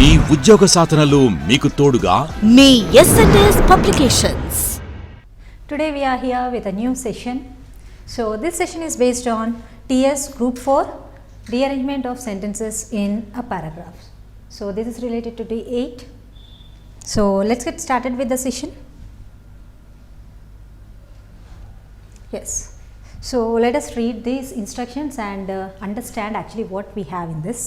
మీ ఉద్యోగ సాధనలో మీకు తోడుగా మీ SNS Publications. Today we are here with a new session. So this session is based on TS Group 4 rearrangement of sentences in a paragraph. So this is related to D8. So let's get started with the session. Yes. So let us read these instructions and understand actually what we have in this.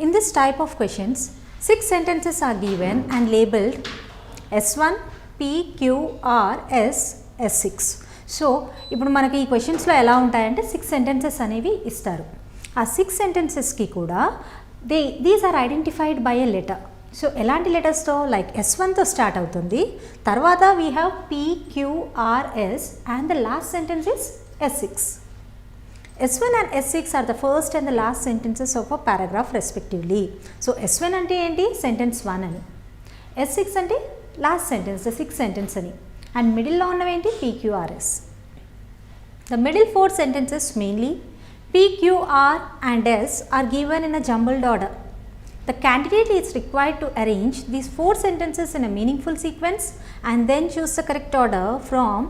In this type of questions, 6 sentences are given and labeled S1, P, Q, R, S, S6. So ఇప్పుడు మనకి ఈ క్వశ్చన్స్లో ఎలా ఉంటాయంటే 6 sentences అనేవి ఇస్తారు. ఆ 6 సెంటెన్సెస్కి కూడా these are identified by a letter. So ఎలాంటి లెటర్స్తో, లైక్ S1తో స్టార్ట్ అవుతుంది, తర్వాత we have P, Q, R, S and the last sentence is S6. S1 and S6 are the first and the last sentences of a paragraph respectively. So S1 అంటే ఏంటి, sentence 1 అని, S6 అంటే last sentence, the 6th sentence అని, and మిడిల్లో ఉన్నవేంటి PQRS. The middle 4 sentences mainly PQR and S are given in a jumbled order. The candidate is required to arrange these 4 sentences in a meaningful sequence and then choose the correct order from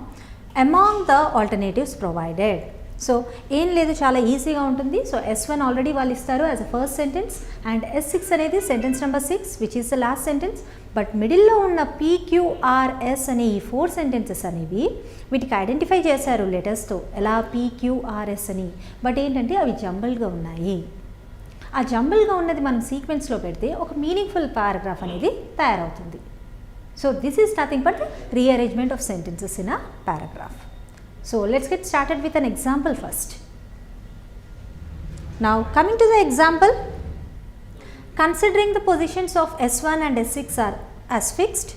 among the alternatives provided. So ఏం లేదు, చాలా ఈజీగా ఉంటుంది. So S1 already వాళ్ళు ఇస్తారు as a first sentence, and S6 అనేది sentence number 6 which is the last sentence. But మిడిల్లో ఉన్న PQRS అనే ఈ 4 సెంటెన్సెస్ అనేవి వీటికి ఐడెంటిఫై చేశారు లెటర్స్తో, ఎలా PQRS అని. బట్ ఏంటంటే అవి జంబుల్గా ఉన్నాయి. ఆ జంబుల్గా ఉన్నది మనం సీక్వెన్స్లో పెడితే ఒక మీనింగ్ఫుల్ పారాగ్రాఫ్ అనేది తయారవుతుంది. So this is nothing but rearrangement of sentences in a paragraph. So let's get started with an example first. Now coming to the example, considering the positions of S1 and S6 are as fixed,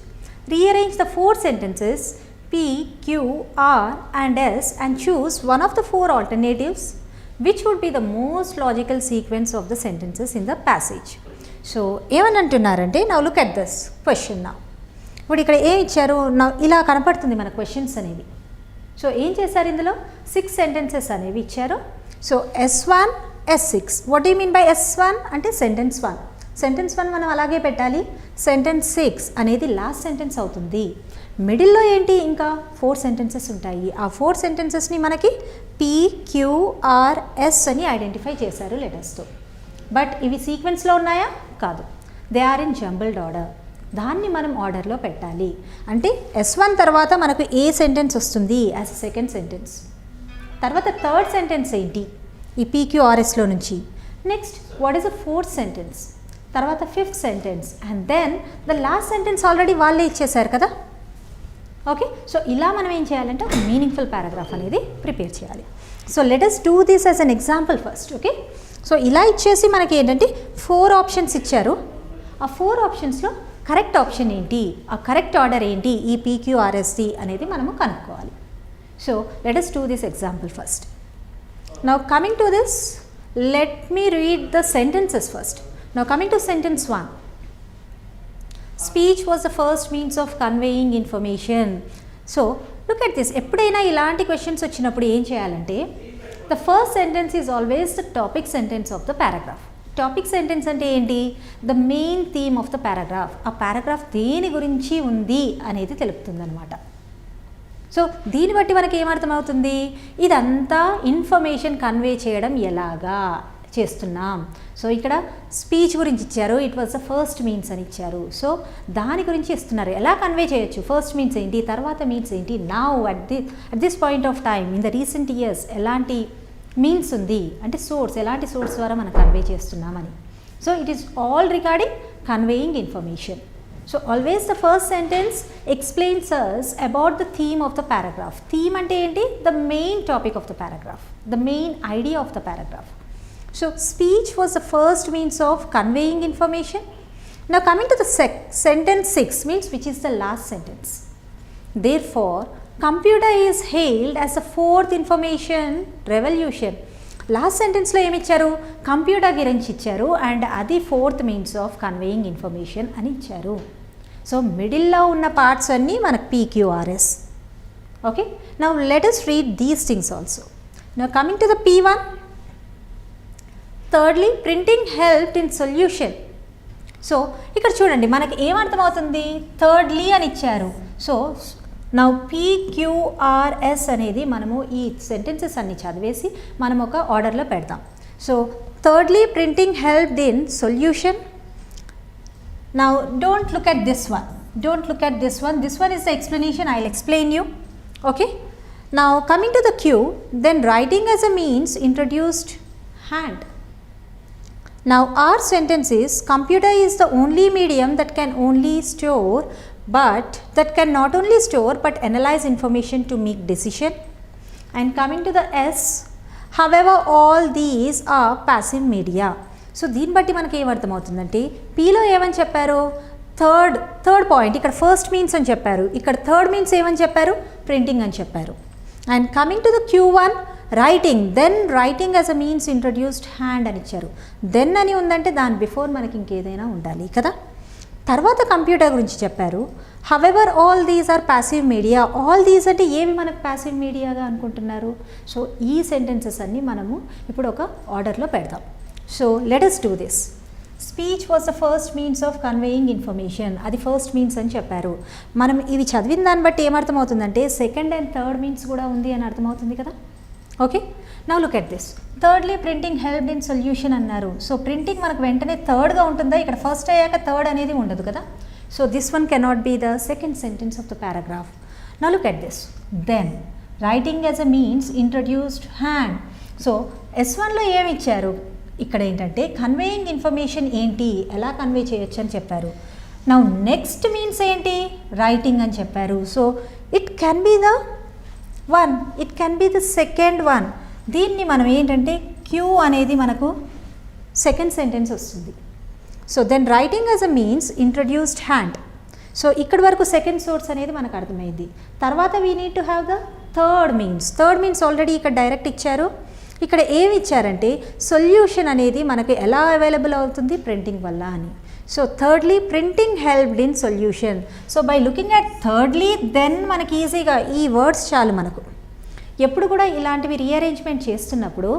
rearrange the 4 sentences P, Q, R and S and choose one of the 4 alternatives which would be the most logical sequence of the sentences in the passage. So ఏమని అంటున్నారంటే, now look at this question now. ఇప్పుడు ఇక్కడ ఏం ఇచ్చారు, ఇలా కనపడుతుంది మన questions అనేవి. సో ఏం చేశారు, ఇందులో 6 సెంటెన్సెస్ అనేవి ఇచ్చారు. So S1, S6. What you mean by S1 అంటే సెంటెన్స్ 1. సెంటెన్స్ 1 మనం అలాగే పెట్టాలి. సెంటెన్స్ 6 అనేది లాస్ట్ సెంటెన్స్ అవుతుంది. మిడిల్లో ఏంటి, ఇంకా 4 సెంటెన్సెస్ ఉంటాయి. ఆ 4 సెంటెన్సెస్ని మనకి PQRS అని ఐడెంటిఫై చేశారు లెటర్స్తో. బట్ ఇవి సీక్వెన్స్లో ఉన్నాయా, కాదు, they are in jumbled order. దాన్ని మనం ఆర్డర్లో పెట్టాలి. అంటే S1 తర్వాత మనకు ఏ సెంటెన్స్ వస్తుంది యాజ్ సెకండ్ సెంటెన్స్, తర్వాత థర్డ్ సెంటెన్స్ ఏంటి ఈ PQRSలో నుంచి, next what is the 4th sentence, తర్వాత 5th sentence, and then the last sentence already వాళ్ళే ఇచ్చేసారు కదా. ఓకే, సో ఇలా మనం ఏం చేయాలంటే ఒక మీనింగ్ఫుల్ పారాగ్రాఫ్ అనేది ప్రిపేర్ చేయాలి. So let us do this as an example first. Okay, so ఇలా ఇచ్చేసి మనకి ఏంటంటే 4 ఆప్షన్స్ ఇచ్చారు. ఆ 4 ఆప్షన్స్లో కరెక్ట్ ఆప్షన్ ఏంటి, ఆ కరెక్ట్ ఆర్డర్ ఏంటి ఈ PQRSD అనేది మనము కనుక్కోవాలి. So let us do this example first. Now coming to this, let me read the sentences first. Now coming to sentence 1, speech was the first means of conveying information. So look at this, ఎప్పుడైనా ఇలాంటి questions వచ్చినప్పుడు ఏం చేయాలంటే, the first sentence is always the topic sentence of the paragraph. Topic sentence అంటే ఏంటి, the main theme of the paragraph. ఆ paragraph దేని గురించి ఉంది అనేది తెలుపుతుంది అనమాట. సో దీన్ని బట్టి మనకి ఏమర్థమవుతుంది, ఇదంతా ఇన్ఫర్మేషన్ కన్వే చేయడం ఎలాగా చేస్తున్నాం. సో ఇక్కడ స్పీచ్ గురించి ఇచ్చారు, it was the first means అని ఇచ్చారు. సో దాని గురించి ఇస్తున్నారు, ఎలా కన్వే చేయొచ్చు, ఫస్ట్ మీన్స్ ఏంటి, తర్వాత మీన్స్ ఏంటి, now at this point of time in the recent years ఎలాంటి మీన్స్ ఉంది అంటే సోర్స్, ఎలాంటి సోర్స్ ద్వారా మనం కన్వే చేస్తున్నామని. So it is all regarding conveying information. So always the first sentence explains us about the theme of the paragraph. Theme అంటే ఏంటి, the main topic of the paragraph, the main idea of the paragraph. So speech was the first means of conveying information. Now coming to the sentence 6 means which is the last sentence. Therefore, computer is hailed as the 4th information revolution. Last సెంటెన్స్లో ఏమి ఇచ్చారు, computer గురించి ఇచ్చారు, and అది 4th means of conveying information అని ఇచ్చారు. So మిడిల్లో ఉన్న పార్ట్స్ అన్నీ మనకు PQRS. Okay, now let us read these things also. Now coming to the P1, thirdly, printing helped in solution. So ఇక్కడ చూడండి మనకి ఏమర్థమవుతుంది, థర్డ్లీ అని ఇచ్చారు. సో నౌ PQRS అనేది మనము ఈ సెంటెన్సెస్ అన్ని చదివేసి మనం ఒక ఆర్డర్లో పెడతాం. So thirdly printing helped in solution. Now don't look at this one. Don't look at this one. This one is the explanation. I'll explain you. Okay. Now coming to the Q, then writing as a means introduced hand. Now our sentence is computer is the only medium that can only store but that can not only store but analyze information to make decision. And coming to the S, however all these are passive media. So దీన్ని బట్టి మనకి ఏమర్థమవుతుందంటే పీలో ఏమని చెప్పారు, third point ఇక్కడ first means అని చెప్పారు, ఇక్కడ third means ఏమని చెప్పారు, ప్రింటింగ్ అని చెప్పారు. And coming to the Q1, writing, then writing as a means introduced hand అని ఇచ్చారు. దెన్ అని ఉందంటే దాని బిఫోర్ మనకి ఇంకేదైనా ఉండాలి కదా. తర్వాత కంప్యూటర్ గురించి చెప్పారు. However all these are passive media. All these అంటే ఏమి మనకు ప్యాసివ్ మీడియాగా అనుకుంటున్నారు. సో ఈ సెంటెన్సెస్ అన్నీ మనము ఇప్పుడు ఒక ఆర్డర్లో పెడదాం. So let us do this. Speech was the first means of conveying information. అది ఫస్ట్ మీన్స్ అని చెప్పారు. మనం ఇవి చదివిన దాన్ని బట్టి ఏమర్థమవుతుందంటే సెకండ్ అండ్ థర్డ్ మీన్స్ కూడా ఉంది అని అర్థమవుతుంది కదా. Okay, now look at this. Thirdly printing helped in solution అన్నారు. సో ప్రింటింగ్ మనకు వెంటనే థర్డ్గా ఉంటుందా, ఇక్కడ ఫస్ట్ అయ్యాక థర్డ్ అనేది ఉండదు కదా. So this one cannot be the second sentence of the paragraph. Now look at this. Then writing as a means introduced hand. So S1లో ఏమి ఇచ్చారు, ఇక్కడ ఏంటంటే కన్వేయింగ్ ఇన్ఫర్మేషన్ ఏంటి, ఎలా కన్వే చేయొచ్చు అని చెప్పారు. నౌ నెక్స్ట్ మీన్స్ ఏంటి, రైటింగ్ అని చెప్పారు. So it can be the one, it can be the second one. దీన్ని మనం ఏంటంటే క్యూ అనేది మనకు సెకండ్ సెంటెన్స్ వస్తుంది. So then writing as a means introduced hand. So ఇక్కడి వరకు సెకండ్ సోర్స్ అనేది మనకు అర్థమైంది. తర్వాత we need to have the third means. Third means already ఇక్కడ డైరెక్ట్ ఇచ్చారు. ఇక్కడ ఏమి ఇచ్చారంటే సొల్యూషన్ అనేది మనకు ఎలా అవైలబుల్ అవుతుంది, ప్రింటింగ్ వల్ల అని. So thirdly printing helped in solution. So by looking at thirdly then మనకి ఈజీగా ఈ వర్డ్స్ చాలు మనకు. ఎప్పుడు కూడా ఇలాంటివి రీఅరేంజ్మెంట్ చేస్తున్నప్పుడు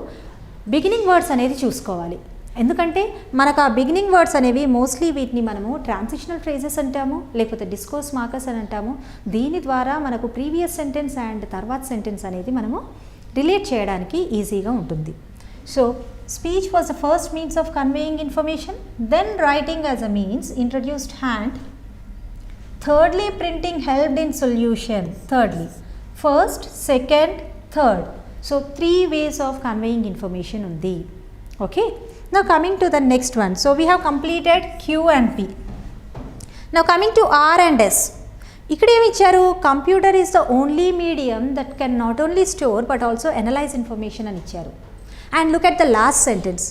బిగినింగ్ వర్డ్స్ అనేది చూసుకోవాలి. ఎందుకంటే మనకు ఆ బిగినింగ్ వర్డ్స్ అనేవి మోస్ట్లీ వీటిని మనము ట్రాన్సిషనల్ ఫ్రేజెస్ అంటాము, లేకపోతే డిస్కోర్స్ మార్కర్స్ అని అంటాము. దీని ద్వారా మనకు ప్రీవియస్ సెంటెన్స్ అండ్ తర్వాత సెంటెన్స్ అనేది మనము రిలేట్ చేయడానికి ఈజీగా ఉంటుంది. So speech was the first means of conveying information, then writing as a means introduced hand, thirdly printing helped in solution. Thirdly first, second, third. So 3 ways of conveying information ఉంది. Okay, now coming to the next one. So we have completed Q and P. Now coming to R and S. ఇక్కడ ఏమి ఇచ్చారు, computer is the only medium that can not only store but also analyse information అని ఇచ్చారు. And look at the last sentence,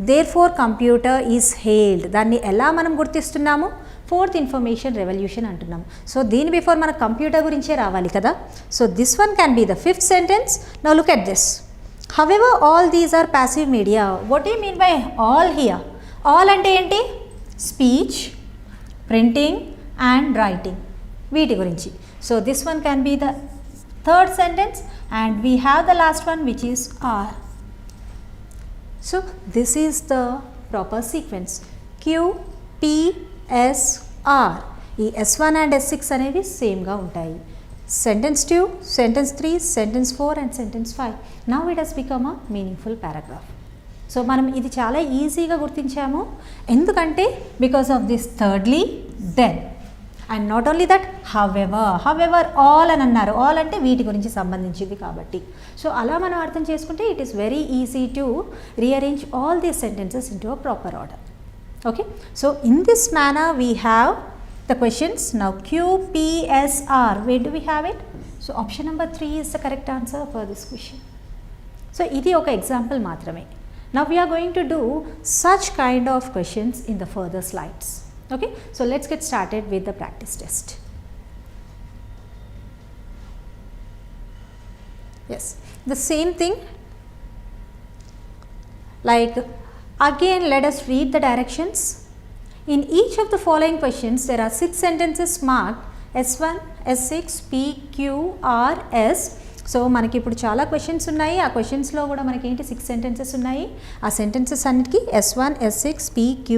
therefore computer is hailed. దాన్ని ఎలా మనం గుర్తిస్తున్నాము, fourth information revolution అంటున్నాము. సో దీని బిఫోర్ మనకు కంప్యూటర్ గురించే రావాలి కదా. So this one can be the fifth sentence. Now look at this. However all these are passive media. What you mean by all here? All అంటే ఏంటి, speech, printing and writing, వీటి గురించి. So this one can be the third sentence and we have the last one which is R. So this is the proper sequence. Q, P, S, R. ఈ S1 and S6 అనేవి సేమ్గా ఉంటాయి. Sentence 2, sentence 3, sentence 4 and sentence 5. Now it has become a meaningful paragraph. So మనం ఇది చాలా ఈజీగా గుర్తించాము. ఎందుకంటే because of this thirdly, then and not only that however all అని అన్నారు. ఆల్ అంటే వీటి గురించి సంబంధించింది కాబట్టి. సో అలా మనం అర్థం చేసుకుంటే it is very easy to rearrange all these sentences into a proper order. Okay, so in this manner we have the questions. Now Q, P, S, R, where do we have it? So option number 3 is the correct answer for this question. So idi oka example maatrame. Now we are going to do such kind of questions in the further slides. Okay, so let's get started with the practice test. Yes, the same thing, like again let us read the directions. In each of the following questions there are 6 sentences marked S1, S6, P, Q, R, S so మనకి ఇప్పుడు చాలా questions ఉన్నాయి. ఆ క్వశ్చన్స్లో కూడా మనకి ఏంటి 6 sentences ఉన్నాయి. ఆ సెంటెన్సెస్ అన్నిటికీ S1, S6, P, Q,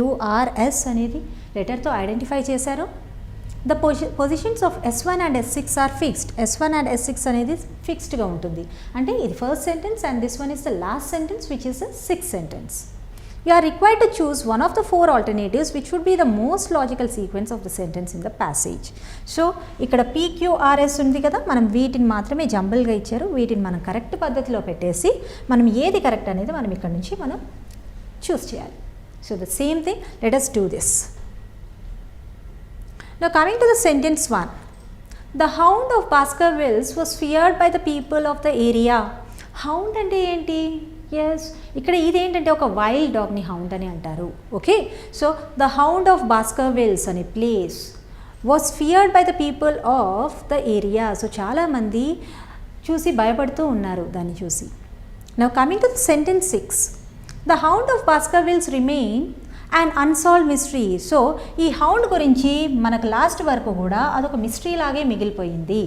R, S అనేది లెటర్తో ఐడెంటిఫై చేశారు. The positions of S1 and S6 are fixed. S1 and S6 అనేది ఫిక్స్డ్గా ఉంటుంది. అంటే ఇది first sentence and this one is the last sentence which is the 6th sentence. You are required to choose one of the 4 alternatives which would be the most logical sequence of the sentence in the passage. So ఇక్కడ PQRS ఉంది కదా, మనం వీటిని మాత్రమే జంబుల్గా ఇచ్చారు. వీటిని మనం correct పద్ధతిలో పెట్టేసి మనం ఏది కరెక్ట్ అనేది మనం ఇక్కడ నుంచి మనం చూస్ చేయాలి. So the same thing, let us do this. Now coming to the sentence 1. The hound of Baskervilles was feared by the people of the area. Hound అంటే ఏంటి? ఎస్, ఇక్కడ ఇదేంటంటే ఒక వైల్డ్ డాగ్ని హౌండ్ అని అంటారు. Okay, so the hound of Baskervilles అనే place was feared by the people of the area. So చాలామంది చూసి భయపడుతూ ఉన్నారు దాన్ని చూసి. Now coming to the sentence 6. The hound of Baskervilles remain and unsolved mystery. So ఈ హౌండ్ గురించి మనకు లాస్ట్ వరకు కూడా అదొక మిస్టరీ లాగే మిగిలిపోయింది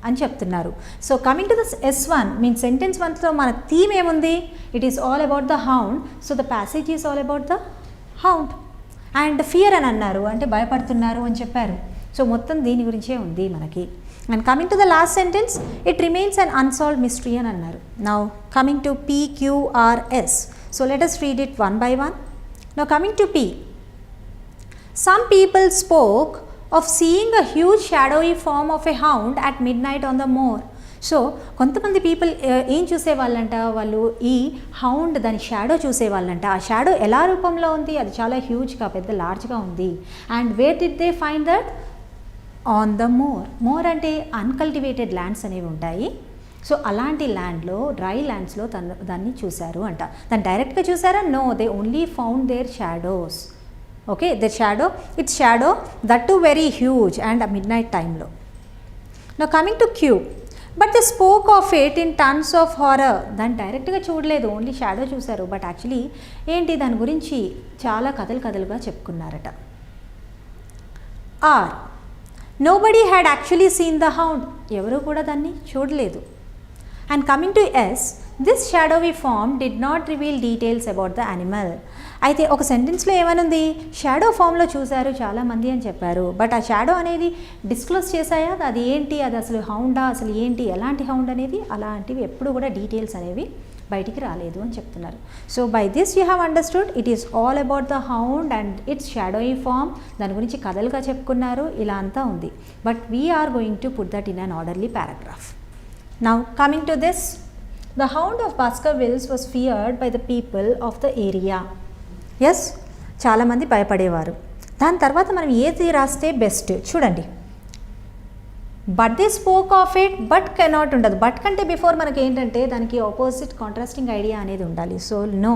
అని చెప్తున్నారు. So coming to the S1 mean sentence 1లో మన థీమ్ ఏముంది? It is all about the hound. So the passage is all about the hound and fear అని అన్నారు, అంటే భయపడుతున్నారు అని చెప్పారు. సో మొత్తం దీని గురించే ఉంది మనకి. And coming to the last sentence, it remains an unsolved mystery అని అన్నారు. Now coming to PQRS. So let us read it one by one. Now coming to P. Some people spoke of seeing a huge shadowy form of a hound at midnight on the moor. So కొంతమంది people ఏం చూసేవాళ్ళంట, వాళ్ళు ఈ hound దాని shadow చూసేవాళ్ళంట. ఆ shadow ఎలా రూపంలో ఉంది? అది చాలా హ్యూజ్గా, పెద్ద లార్జ్గా ఉంది. And where did they find that? On the more. More అంటే అన్కల్టివేటెడ్ ల్యాండ్స్ అనేవి ఉంటాయి. సో అలాంటి ల్యాండ్లో, డ్రై ల్యాండ్స్లో దాన్ని చూశారు అంట. దాన్ని డైరెక్ట్గా చూసారా? No, they only found their shadows. Okay, the shadow, it's shadow that to very huge and midnight టైంలో. Now coming to Q. But they spoke of it in tons of horror. దాన్ని డైరెక్ట్గా చూడలేదు, only shadow చూశారు. But actually ఏంటి, దాని గురించి చాలా కథలుగా చెప్పుకున్నారట. R. Nobody had actually seen the hound. ఎవరు కూడా దాన్ని చూడలేదు. And coming to S. This shadowy form did not reveal details about the animal. అయితే ఒక సెంటెన్స్లో ఏమనుంది? షాడో ఫామ్లో చూశారు చాలామంది అని చెప్పారు. బట్ ఆ షాడో అనేది డిస్క్లోజ్ చేశాయా? అది ఏంటి, అది అసలు హౌండా, అసలు ఏంటి, ఎలాంటి హౌండ్ అనేది, అలాంటివి ఎప్పుడు కూడా డీటెయిల్స్ అనేవి బయటికి రాలేదు అని చెప్తున్నారు. So by this you have understood it is all about the hound and its shadowy form. దాని గురించి కథలుగా చెప్పుకున్నారు, ఇలా అంతా ఉంది. But we are going to put that in an orderly paragraph. Now coming to this, the hound of Baskervilles was feared by the people of the area. Yes, చాలామంది భయపడేవారు. దాని తర్వాత మనం ఏది రాస్తే బెస్ట్ చూడండి. But they spoke of it, but cannot ఉండదు. But కంటే బిఫోర్ మనకి ఏంటంటే దానికి ఆపోజిట్ కాంట్రాస్టింగ్ ఐడియా అనేది ఉండాలి. So no.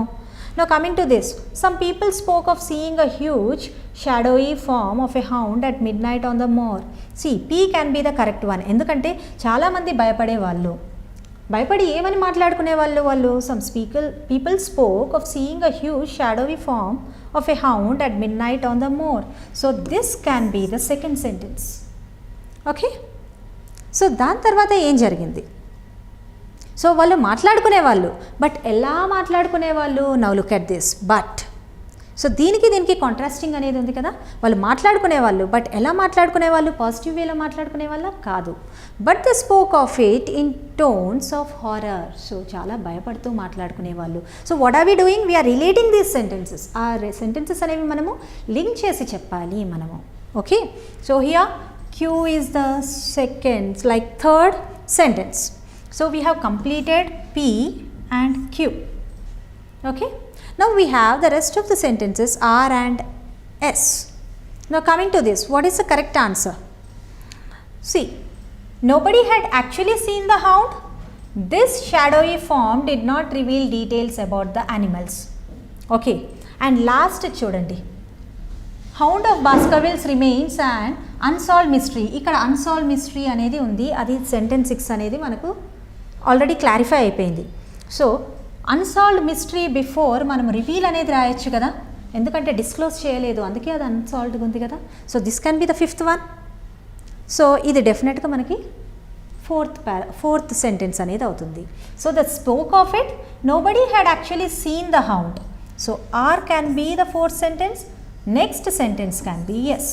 No coming to this, some people spoke of seeing a huge shadowy form of a hound at midnight on the moor. C, P can be the correct one. ఎందుకంటే చాలామంది భయపడేవాళ్ళు. భయపడి ఏమని మాట్లాడుకునే వాళ్ళు some people spoke of seeing a huge shadowy form of a hound at midnight on the moor. So this can be the second sentence. Okay, so దాని తర్వాత ఏం జరిగింది? సో వాళ్ళు మాట్లాడుకునేవాళ్ళు, బట్ ఎలా మాట్లాడుకునేవాళ్ళు? Now look at this. But so దీనికి contrasting అనేది ఉంది కదా. వాళ్ళు మాట్లాడుకునేవాళ్ళు, బట్ ఎలా మాట్లాడుకునేవాళ్ళు? పాజిటివ్ వేలో మాట్లాడుకునే వాళ్ళ కాదు. But the spoke of it in tones of horror. So చాలా భయపడుతూ మాట్లాడుకునేవాళ్ళు. So what are we doing? We are relating these sentences. ఆ సెంటెన్సెస్ అనేవి మనము లింక్ చేసి చెప్పాలి మనము. Okay, so here Q is the second, like third sentence. So we have completed P and Q. Okay, now we have the rest of the sentences R and S. Now coming to this, what is the correct answer? See, nobody had actually seen the hound. This shadowy form did not reveal details about the animals. Okay, and last చూడండి, hound of Baskervilles remains and unsolved mystery. ఇక్కడ unsolved mystery అనేది ఉంది, అది sentence 6 అనేది మనకు already clarify అయిపోయింది. So unsolved mystery before మనం reveal అనేది రాయొచ్చు కదా, ఎందుకంటే డిస్క్లోజ్ చేయలేదు, అందుకే అది అన్సాల్వ్డ్గా ఉంది కదా. So this can be the 5th one. So ఇది డెఫినెట్గా మనకి ఫోర్త్ సెంటెన్స్ అనేది అవుతుంది. So the spoke of it nobody had actually seen the hound. So R can be the fourth sentence. Next sentence can be S,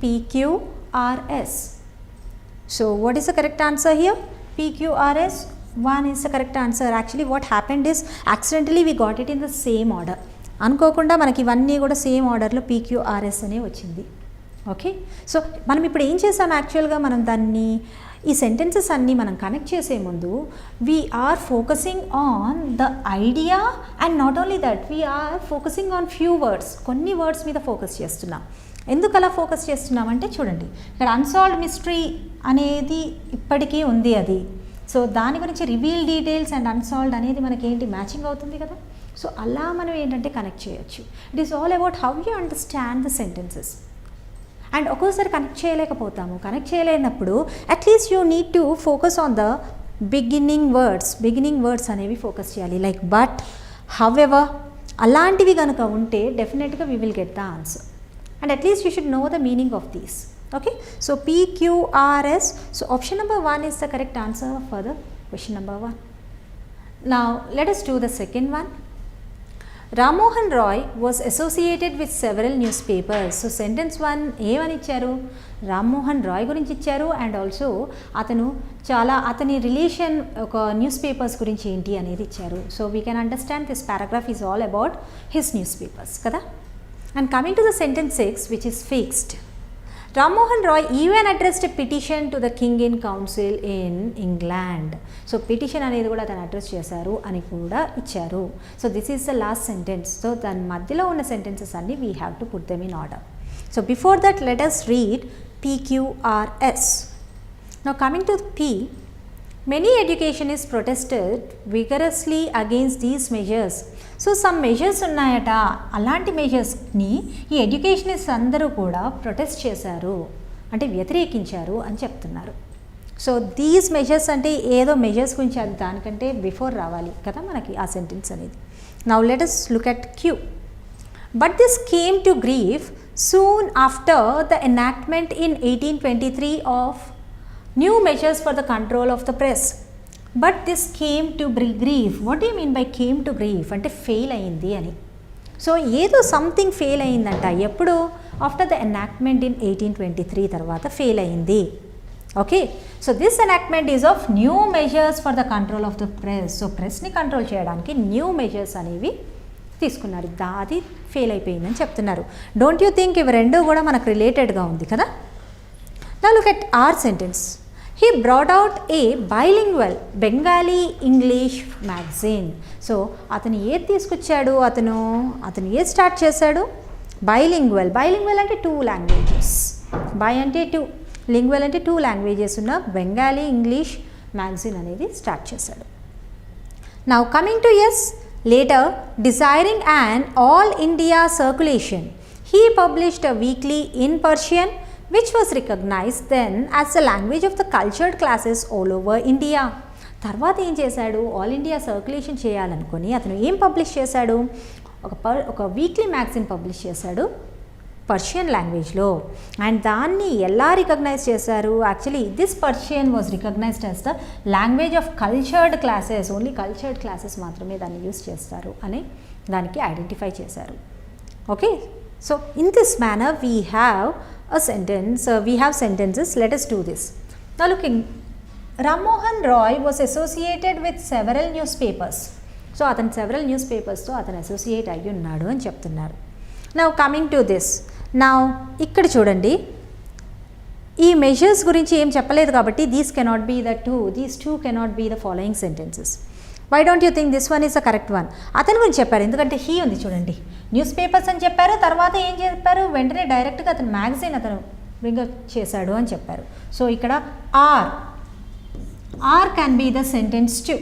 PQRS. So what is the correct answer here? PQRS. 1 is the correct answer. Actually what happened is accidentally we got it in the same order. అనుకోకుండా మనకి ఇవన్నీ కూడా same ఆర్డర్లో PQRS అనే వచ్చింది. Okay, so మనం ఇప్పుడు ఏం చేసాం, యాక్చువల్గా మనం దాన్ని ఈ సెంటెన్సెస్ అన్నీ మనం కనెక్ట్ చేసే ముందు we are focusing on the idea and not only that we are focusing on few words, కొన్ని వర్డ్స్ మీద ఫోకస్ చేస్తున్నాం. ఎందుకు అలా ఫోకస్ చేస్తున్నామంటే చూడండి, ఇక్కడ అన్సాల్వ్డ్ మిస్టరీ అనేది ఇప్పటికీ ఉంది అది. సో దాని గురించి రివీల్ డీటెయిల్స్ అండ్ అన్సాల్వ్డ్ అనేది మనకి ఏంటి మ్యాచింగ్ అవుతుంది కదా. సో అలా మనం ఏంటంటే కనెక్ట్ చేయొచ్చు. It is all about how you understand the sentences. And ఒక్కోసారి కనెక్ట్ చేయలేకపోతాము. కనెక్ట్ చేయలేనప్పుడు at least you need to focus on the beginning words అనేవి ఫోకస్ చేయాలి. లైక్ బట్, హౌఎవర్, అలాంటివి కనుక ఉంటే డెఫినెట్గా we will get the answer. And at least you should know the meaning of these. Okay, so PQRS. So option number 1 is the correct answer for the question number 1. Now let us do the second one. Ram Mohan Roy was associated with several newspapers. So sentence 1 ఏమని ఇచ్చారు, రామ్ మోహన్ రాయ్ గురించి ఇచ్చారు. And also అతని relation ఒక newspapers గురించి ఏంటి అనేది ఇచ్చారు. So we can understand this paragraph is all about his newspapers కదా. And coming to the sentence 6 which is fixed. Ram Mohan Roy even addressed a petition to the King in Council in England. So petition అనేది కూడా అతను address చేశారు అని కూడా ఇచ్చారు. So this is the last sentence. So దాని మధ్యలో ఉన్న సెంటెన్సెస్ అన్ని we have to put them in order. So before that let us read PQRS. Now coming to P, many educationists protested vigorously against these measures. So some measures ఉన్నాయట, అలాంటి మెజర్స్ని ఈ educationist అందరూ కూడా protest చేశారు, అంటే వ్యతిరేకించారు అని చెప్తున్నారు. సో దీస్ మెజర్స్ అంటే ఏదో మెజర్స్ గురించి, అది దానికంటే బిఫోర్ రావాలి కదా మనకి ఆ సెంటెన్స్ అనేది. Now let us look at Q. But this came to grief soon after the enactment in 1823 of new measures for the control of the press. But this came to grief. What do you mean by came to grief అంటే fail అయింది అని. So ఏదో something fail అయిందంట. ఎప్పుడు? After the enactment in 1823 తర్వాత fail అయింది. Okay, so this enactment is of new measures for the control of the press. So ప్రెస్ని control చేయడానికి న్యూ మెజర్స్ అనేవి తీసుకున్నారు. అది ఫెయిల్ అయిపోయిందని చెప్తున్నారు. డోంట్ యూ థింక్ ఇవి రెండు కూడా మనకు రిలేటెడ్గా ఉంది కదా. Now look at R sentence. He brought out a bilingual Bengali English magazine. సో అతను ఏది తీసుకొచ్చాడు, అతను ఏది స్టార్ట్ చేశాడు? బైలింగ్వల్ అంటే 2 లాంగ్వేజెస్. బై అంటే 2, లింగ్వల్ అంటే 2 లాంగ్వేజెస్ ఉన్న బెంగాలీ ఇంగ్లీష్ మ్యాగజైన్ అనేది స్టార్ట్ చేశాడు. Now coming to S, later desiring an all India circulation, he published a weekly in Persian which was recognized then as the language of the cultured classes all over India. తర్వాత ఏం చేశాడు, all India circulation చేయాలనుకొని అతను ఏం publish చేశాడు, ఒక weekly magazine publish చేశాడు Persian లాంగ్వేజ్లో. And దాన్ని ఎలా రికగ్నైజ్ చేశారు, actually this Persian was recognised as the language of cultured classes. Only cultured classes మాత్రమే దాన్ని యూస్ చేస్తారు అని దానికి ఐడెంటిఫై చేశారు. Okay, so in this manner we have a sentence, we have sentences. Let us do this. Now looking, Ram Mohan Roy was associated with several newspapers. So athan several newspapers తో అతను associate అయ్యి ఉన్నాడు అని చెప్తున్నారు. Now coming to this, now ఇక్కడ చూడండి, ఈ measures గురించి ఏం చెప్పలేదు కాబట్టి these two cannot be the following sentences. Why don't you think this one is the correct one? అతని గురించి చెప్పారు, ఎందుకంటే హీ ఉంది చూడండి, న్యూస్ పేపర్స్ అని చెప్పారు. తర్వాత ఏం చెప్పారు, వెంటనే డైరెక్ట్గా అతను మ్యాగజైన్ అతను బ్రింగప్ చేశాడు అని చెప్పారు. సో ఇక్కడ or can be the sentence two.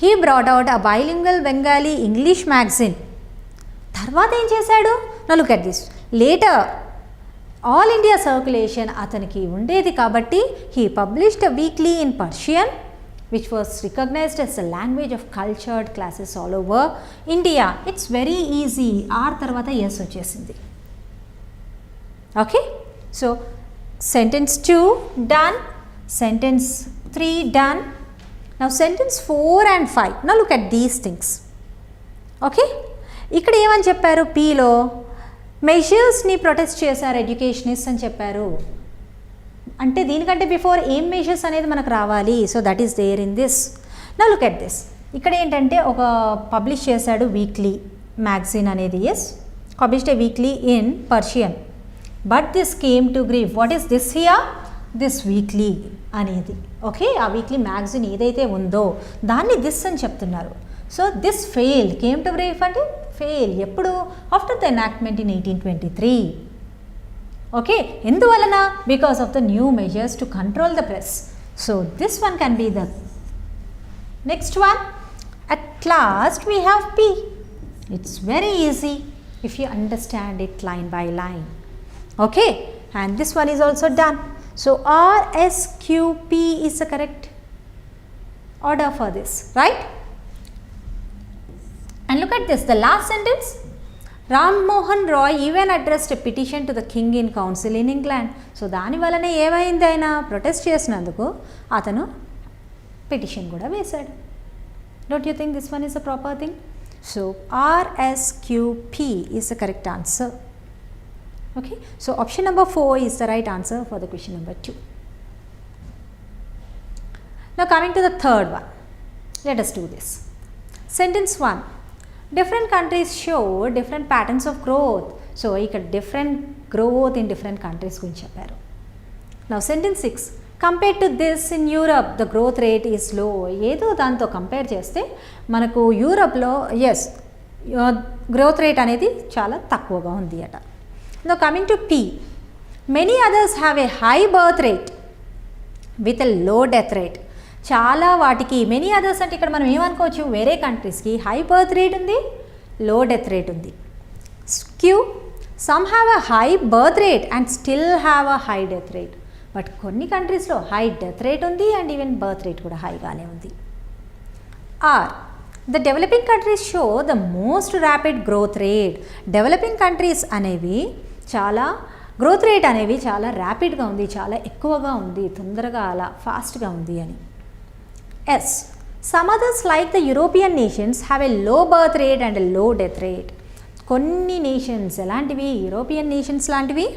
He brought out a bilingual Bengali English magazine. తర్వాత ఏం చేశాడు, నా look at this, later all India circulation అతనికి ఉండేది కాబట్టి he published a weekly in Persian which was recognized as the language of cultured classes all over India. It's very easy. R తర్వాత yes వచ్చేసింది. Okay, so sentence 2 done. Sentence 3 done. Now sentence 4 and 5. Now look at these things. Okay, ఇక్కడ ఏమని చెప్పారు, పీలో మెజర్స్ని protest చేశారు educationist అని చెప్పారు. అంటే దీనికంటే బిఫోర్ ఏం మెజర్స్ అనేది మనకు రావాలి. So that is there in this. Now look at this. ఇక్కడ ఏంటంటే ఒక పబ్లిష్ చేశాడు వీక్లీ మ్యాగజైన్ అనేది. Yes, published a weekly in Persian. But this came to grief. What is this here? This weekly అనేది. Okay, ఆ weekly magazine ఏదైతే ఉందో దాన్ని దిస్ అని చెప్తున్నారు. So this fail, came to grief అంటే ఫెయిల్. ఎప్పుడు? After the enactment in 1823. Okay, ఎందువలన? Because of the new measures to control the press. So this one can be the next one. At last we have P. It's very easy if you understand it line by line. Okay, and this one is also done. So RSQP is the correct order for this, right? And look at this, the last sentence. Ram Mohan Roy even addressed a petition to the king in council in England. So దాని వలన ఏమైంది, ఆయన protest చేసినందుకు అతను petition కూడా వేశాడు. Don't you think this one is a proper thing? So RSQP is the correct answer. Okay, so option number 4 is the right answer for the question number 2. Now coming to the third one, let us do this. Sentence 1. Different countries show different patterns of growth. So ఇక్కడ different growth in different countries గురించి చెప్పారు. Now sentence 6. Compared to this in Europe the growth rate is low. ఏదో దాంతో compare చేస్తే మనకు యూరప్లో yes growth rate అనేది చాలా తక్కువగా ఉంది అట. Now coming to P. Many others have a high birth rate with a low death rate. చాలా వాటికి మెనీ అదర్స్ అంటే ఇక్కడ మనం ఏమనుకోవచ్చు, వేరే కంట్రీస్కి హై బర్త్ రేట్ ఉంది, లో డెత్ రేట్ ఉంది. Q. Some have a high birth rate and still have a high death rate. But కొన్ని కంట్రీస్లో హై డెత్ రేట్ ఉంది అండ్ ఈవెన్ బర్త్ రేట్ కూడా హైగానే ఉంది. R. The developing countries show the most rapid growth rate. Developing countries అనేవి చాలా growth rate అనేవి చాలా ర్యాపిడ్గా ఉంది, చాలా ఎక్కువగా ఉంది, తొందరగా అలా ఫాస్ట్గా ఉంది అని. S. Some others like the European nations have a low birth rate and a low death rate. కొన్ని నేషన్స్ ఎలాంటివి, యూరోపియన్ నేషన్స్ లాంటివి,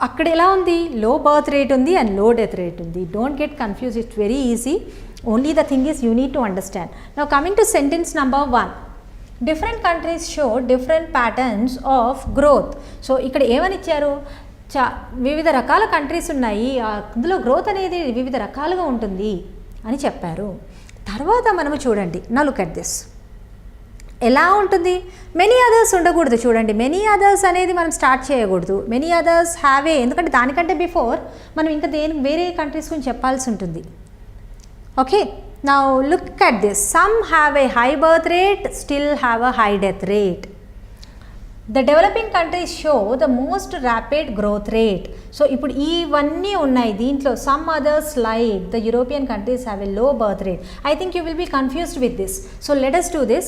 అక్కడ ఎలా ఉంది, లో బర్త్ రేట్ ఉంది అండ్ లో డెత్ రేట్ ఉంది. Don't get confuse, it's very easy. Only the thing is you need to understand. Now coming to sentence number 1. Different countries show different patterns of growth. So ఇక్కడ ఏమని ఇచ్చారు, వివిధ రకాల countries ఉన్నాయి, అందులో growth అనేది వివిధ రకాలుగా ఉంటుంది అని చెప్పారు. తర్వాత మనము చూడండి, నా లుక్ అట్ దిస్. ఎలా ఉంటుంది, మెనీ అదర్స్ ఉండకూడదు. చూడండి, మెనీ అదర్స్ అనేది మనం స్టార్ట్ చేయకూడదు. మెనీ అదర్స్ హ్యావ్ ఏ, ఎందుకంటే దానికంటే బిఫోర్ మనం ఇంకా వేరే కంట్రీస్ గురించి చెప్పాల్సి ఉంటుంది. Okay, now look at this. Some have a high birth rate, still have a high death rate. The developing countries show the most rapid growth rate. So ఇప్పుడు ఇవన్నీ ఉన్నాయి దీంట్లో. Some others like the European countries have a low birth rate. I think you will be confused with this. So let us do this.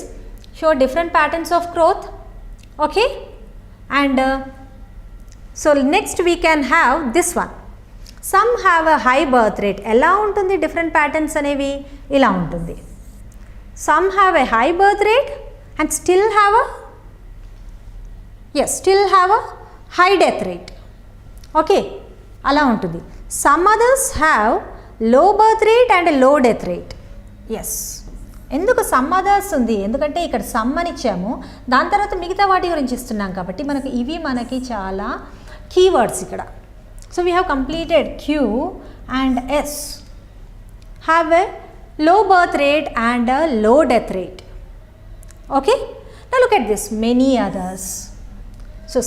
Show different patterns of growth. Okay, and so next we can have this one. Some have a high birth rate. ఎలా ఉంటుంది different patterns అనేవి, ఇలా ఉంటుంది. Some have a high birth rate and still have a still have a high death rate. Okay, అలా ఉంటుంది. Some others have low birth rate and a low death rate. Yes, ఎందుకు some others ఉంది, ఎందుకంటే ఇక్కడ some అని ఇచ్చాము, దాని తర్వాత మిగతా వాటి గురించి ఇస్తున్నాం కాబట్టి మనకి ఇవి మనకి చాలా కీవర్డ్స్ ఇక్కడ. So we have completed Q and S have a low birth rate and a low death rate. Okay, now look at this, many others. So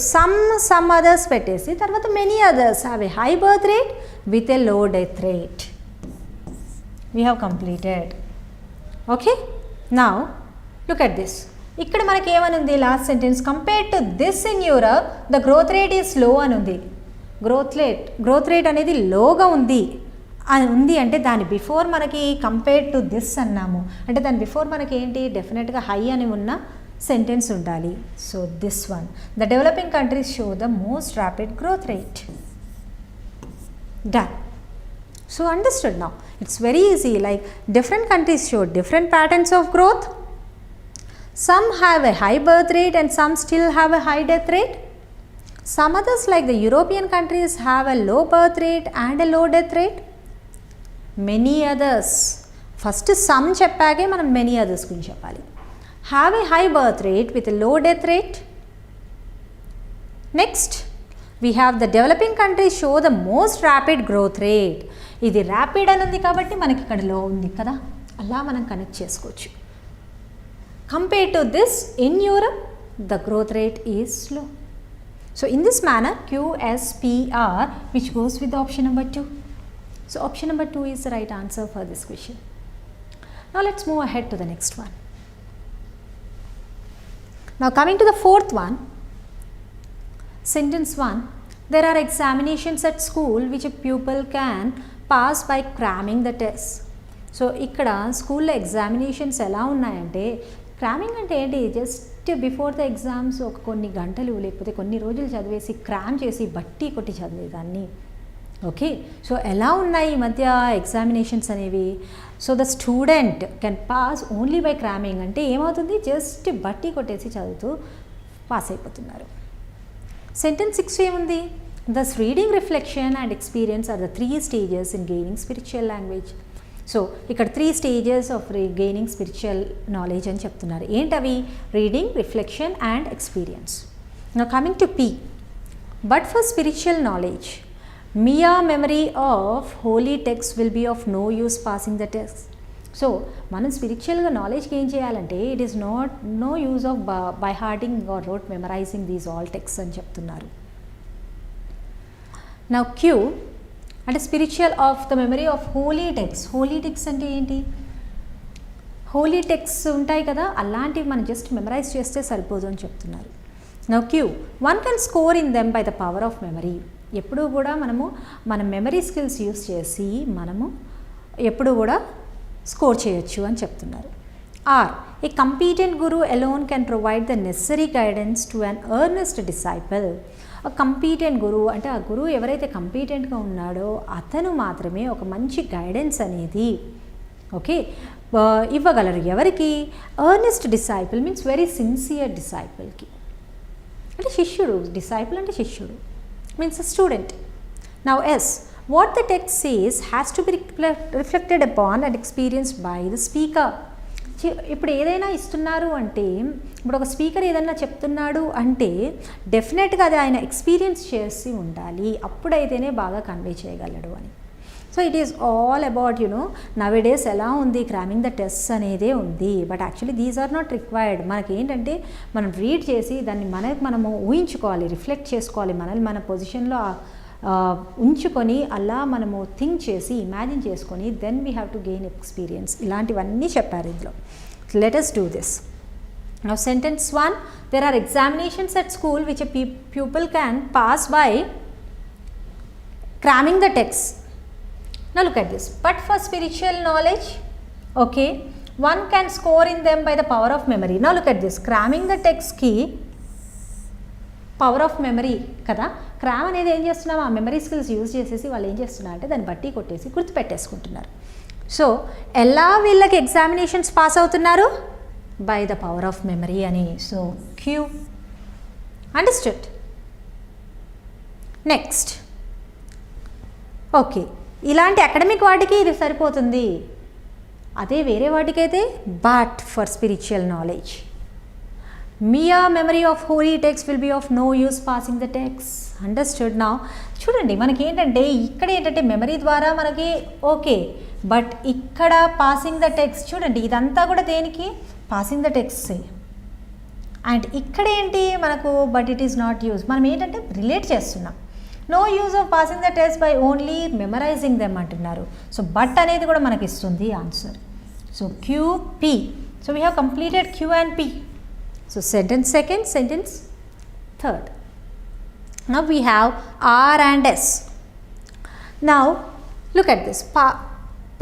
some others పెట్టేసి తర్వాత many others have a high birth rate with a low death rate. We have completed. Okay, now look at this. ఇక్కడ మనకి ఏమని ఉంది last sentence, compare to this in Europe the growth rate is low అని ఉంది. Growth rate అనేది లోగా ఉంది అంటే దాని బిఫోర్ మనకి కంపేర్ టు దిస్ అన్నాము అంటే దాని బిఫోర్ మనకి ఏంటి, డెఫినెట్గా హై అని ఉన్న సెంటెన్స్ ఉండాలి. So this one, the developing countries show the most rapid growth rate. Done. So understood now. It's very easy, like different countries show different patterns of growth. Some have a high birth rate and some still have a high death rate. Some others like the European countries have a low birth rate and a low death rate. Many others. First some cheppage manam many others gurinchi cheppali. Have a high birth rate with a low death rate. Next, we have the developing countries show the most rapid growth rate. ఇది rapid అని ఉంది కాబట్టి మనకి ఇక్కడ లో ఉంది కదా, అలా మనం కనెక్ట్ చేసుకోవచ్చు. Compare to this in Europe the growth rate is slow. So in this manner QSPR which goes with option number 2. So option number 2 is the right answer for this question. Now let's move ahead to the next one. Now coming to the fourth one, sentence 1, there are examinations at school which a pupil can pass by cramming the test. So ఇక్కడ స్కూల్లో examinations ఎలా ఉన్నాయంటే, క్రామింగ్ అంటే ఏంటి, just before the exams ఒక కొన్ని గంటలు లేకపోతే కొన్ని రోజులు చదివేసి క్రామ్ చేసి బట్టి కొట్టి చదివేదాన్ని. ఓకే, సో ఎలా ఉన్నాయి ఈ మధ్య ఎగ్జామినేషన్స్ అనేవి. So the student can pass only by cramming అంటే ఏమవుతుంది, జస్ట్ బట్టి కొట్టేసి చదువుతూ పాస్ అయిపోతున్నారు. సెంటెన్స్ 6 ఏముంది, thus reading, reflection and experience are the 3 stages in gaining spiritual language. So ఇక్కడ 3 stages of gaining spiritual knowledge అని చెప్తున్నారు. ఏంటవి, reading, reflection and experience. Now coming to P, but for spiritual knowledge mere memory of holy text will be of no use passing the test. So మనం స్పిరిచువల్గా knowledge gain చేయాలంటే it is no use of by hearting or rote memorising these all text అని చెప్తున్నారు. Now Q అంటే spiritual of the memory of holy text. Holy text అంటే ఏంటి, Holi text ఉంటాయి కదా, అలాంటివి మనం జస్ట్ మెమరైజ్ చేస్తే సరిపోదు అని చెప్తున్నారు. Now Q, one can score in them by the power of memory. ఎప్పుడు కూడా మనము మన మెమరీ స్కిల్స్ యూస్ చేసి మనము ఎప్పుడు కూడా స్కోర్ చేయొచ్చు అని చెప్తున్నారు. R, a competent guru alone can provide the necessary guidance to an earnest disciple. Competent గురువు అంటే ఆ గురువు ఎవరైతే కంపీటెంట్గా ఉన్నాడో అతను మాత్రమే ఒక మంచి గైడెన్స్ అనేది ఓకే ఇవ్వగలరు. ఎవరికి, earnest disciple means very sincere డిసైపుల్కి, అంటే శిష్యుడు. డిసైపుల్ అంటే శిష్యుడు means student. Now yes, what the text says has to be reflected upon and experienced by the speaker. ఇప్పుడు ఏదైనా ఇస్తున్నారు అంటే, ఇప్పుడు ఒక స్పీకర్ ఏదైనా చెప్తున్నాడు అంటే డెఫినెట్గా అది ఆయన ఎక్స్పీరియన్స్ చేసి ఉండాలి, అప్పుడైతేనే బాగా కన్వే చేయగలడు అని. So it is all about nowadays ఎలా ఉంది, క్రామింగ్ ద టెస్ట్ అనేదే ఉంది. But actually these are not required. మనకి ఏంటంటే మనం రీడ్ చేసి దాన్ని మనము ఊహించుకోవాలి, రిఫ్లెక్ట్ చేసుకోవాలి, మనల్ని మన పొజిషన్లో ఉంచుకొని అలా మనము థింక్ చేసి ఇమాజిన్ చేసుకొని then we have to gain experience. ఇలాంటివన్నీ చెప్పారు ఇందులో. Let us do this. Now sentence 1, there are examinations at school which a pupil can pass by cramming the text. Now look at this, but for spiritual knowledge, okay, one can score in them by the power of memory. Now look at this, cramming the text ki power of memory కదా. Cram అనేది ఏం చేస్తున్నాం, ఆ memory skills use చేసేసి వాళ్ళు ఏం చేస్తున్నారు అంటే దాన్ని బట్టి కొట్టేసి గుర్తుపెట్టేసుకుంటున్నారు. సో ఎలా వీళ్ళకి ఎగ్జామినేషన్స్ పాస్ అవుతున్నారు, by the power of memory అని. So Q, understood. Next, okay, ఇలాంటి అకాడమిక్ వాటికి ఇది సరిపోతుంది, అదే వేరే వాటికైతే but for spiritual knowledge mere memory of holy text will be of no use passing the text. Understood. Now చూడండి, మనకి ఏంటంటే ఇక్కడ ఏంటంటే మెమరీ ద్వారా మనకి ఓకే, బట్ ఇక్కడ పాసింగ్ ద టెక్స్ట్ చూడండి, ఇదంతా కూడా దేనికి, పాసింగ్ ద టెక్స్ట్. అండ్ ఇక్కడ ఏంటి మనకు, but it is not use. మనం ఏంటంటే రిలేట్ చేస్తున్నాం. No use of passing the test by only memorising them అంటున్నారు. సో బట్ అనేది కూడా మనకి ఇస్తుంది answer. So QP. So we have completed Q and P. So sentence second, sentence third. Now we have R and S. Now look at this,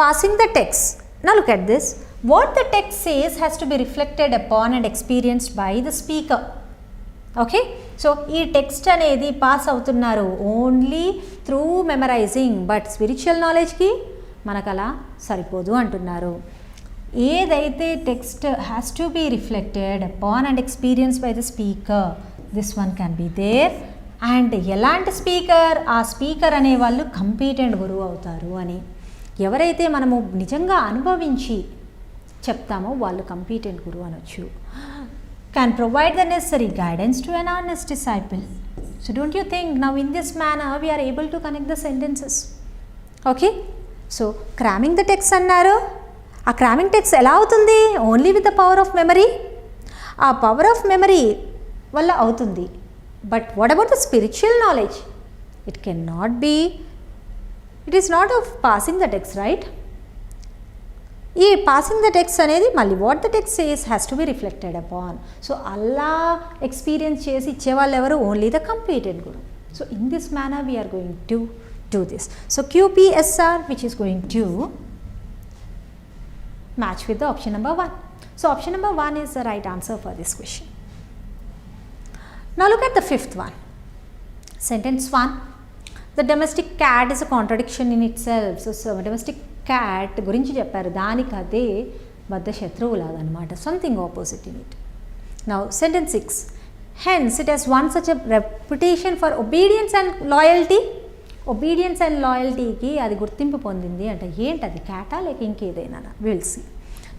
passing the text. Now look at this, what the text says has to be reflected upon and experienced by the speaker. Okay, so ఈ text అనేది pass అవుతున్నారు only through memorising, but spiritual నాలెడ్జ్కి మనకు అలా సరిపోదు అంటున్నారు. ఏదైతే text has to be reflected upon and experience by the speaker, this one can be there. And ఎలాంటి స్పీకర్, ఆ స్పీకర్ అనేవాళ్ళు కంపీటెంట్ గురువు అవుతారు అని. ఎవరైతే మనము నిజంగా అనుభవించి చెప్తామో వాళ్ళు కంపీటెంట్ గురువు అనొచ్చు. can provide the necessary guidance to an honest disciple. So don't you think now in this manner we are able to connect the sentences? Okay, so cramming the text అన్నారు. ఆ cramming text ఎలా అవుతుంది? Only with the power of memory. ఆ power of memory వల్ల అవుతుంది. But what about the spiritual knowledge? It can not be, it is not of passing the text, right? ఈ passing the text అనేది మళ్ళీ what the text says has to be reflected upon. So అలా experience చేసి ఇచ్చేవాళ్ళు ఎవరు? Only the completed guru. So in this manner we are going to do this. So QPSR which is going to match with the option number 1. So option number 1 is the right answer for this question. Now look at the fifth one. Sentence 1. The domestic cat is a contradiction in itself. So domestic cat గురించి చెప్పారు, దానికి అదే బద్ధ శత్రువులాగా అనమాట, something opposite in it. Now sentence 6. Hence it has won such a reputation for obedience and loyalty. Obedience and లాయల్టీకి అది గుర్తింపు పొందింది అంటే ఏంటది? క్యాటా లేక ఇంకేదైనా? Will see.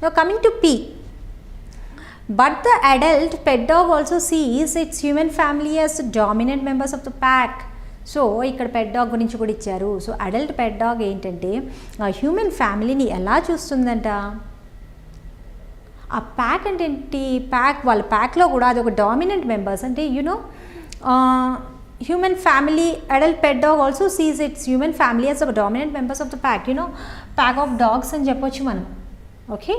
Now coming to P. But the adult pet dog also sees its human family as dominant members of the pack. So ఇక్కడ పెట్ డాగ్ గురించి కూడా ఇచ్చారు. సో అడల్ట్ పెట్ డాగ్ ఏంటంటే హ్యూమన్ ఫ్యామిలీని ఎలా చూస్తుందంట? ఆ ప్యాక్ అంటే ఏంటి? ప్యాక్, వాళ్ళ ప్యాక్లో కూడా అది ఒక డామినెంట్ మెంబర్స్ అంటే you know human family, adult pet dog also seize it's human family as a dominant members of the pack, you know pack of dogs అని చెప్పొచ్చు మనం. ఓకే,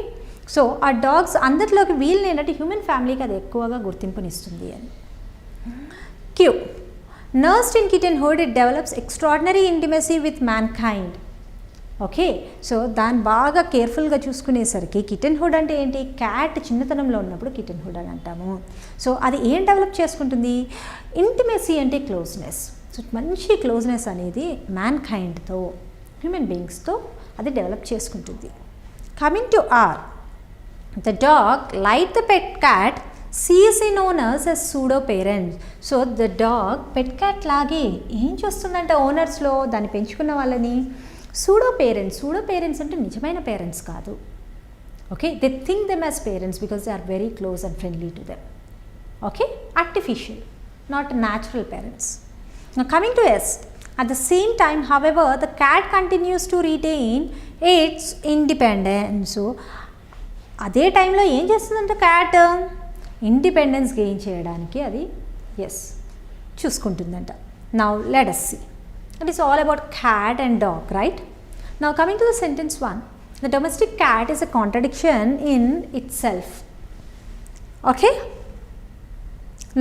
సో ఆ డాగ్స్ అందరిలోకి వీళ్ళని ఏంటంటే హ్యూమన్ ఫ్యామిలీకి అది ఎక్కువగా గుర్తింపునిస్తుంది అని. Q. Nursed in kittenhood, it develops extraordinary intimacy with mankind. Okay, so దాన్ని బాగా కేర్ఫుల్గా చూసుకునేసరికి కిటెన్హుడ్ అంటే ఏంటి? క్యాట్ చిన్నతనంలో ఉన్నప్పుడు కిటెన్హుడ్ అని అంటాము. సో అది ఏం డెవలప్ చేసుకుంటుంది? ఇంటిమసీ అంటే క్లోజ్నెస్. సో మంచి క్లోజ్నెస్ అనేది మ్యాన్ కైండ్తో, హ్యూమన్ బీయింగ్స్తో అది డెవలప్ చేసుకుంటుంది. Coming to R. The dog, like the pet cat, sees in owners as pseudo parents. So the dog pet cat లాగే ఏం చేస్తుందంటే ఓనర్స్లో దాన్ని పెంచుకున్న వాళ్ళని సూడో పేరెంట్స్. సూడో పేరెంట్స్ అంటే నిజమైన పేరెంట్స్ కాదు. Okay, they think them as parents because they are very close and friendly to them. Okay, artificial, not natural parents. Coming to S. At the same time, however, the cat continues to retain its independence. So అదే టైంలో ఏం చేస్తుందంటే cat independence gain చేయడానికి అది చూసుకుంటుందంట. Now let us see. It is all about cat and dog, right? Now coming to the sentence 1. The domestic cat is a contradiction in itself. Okay?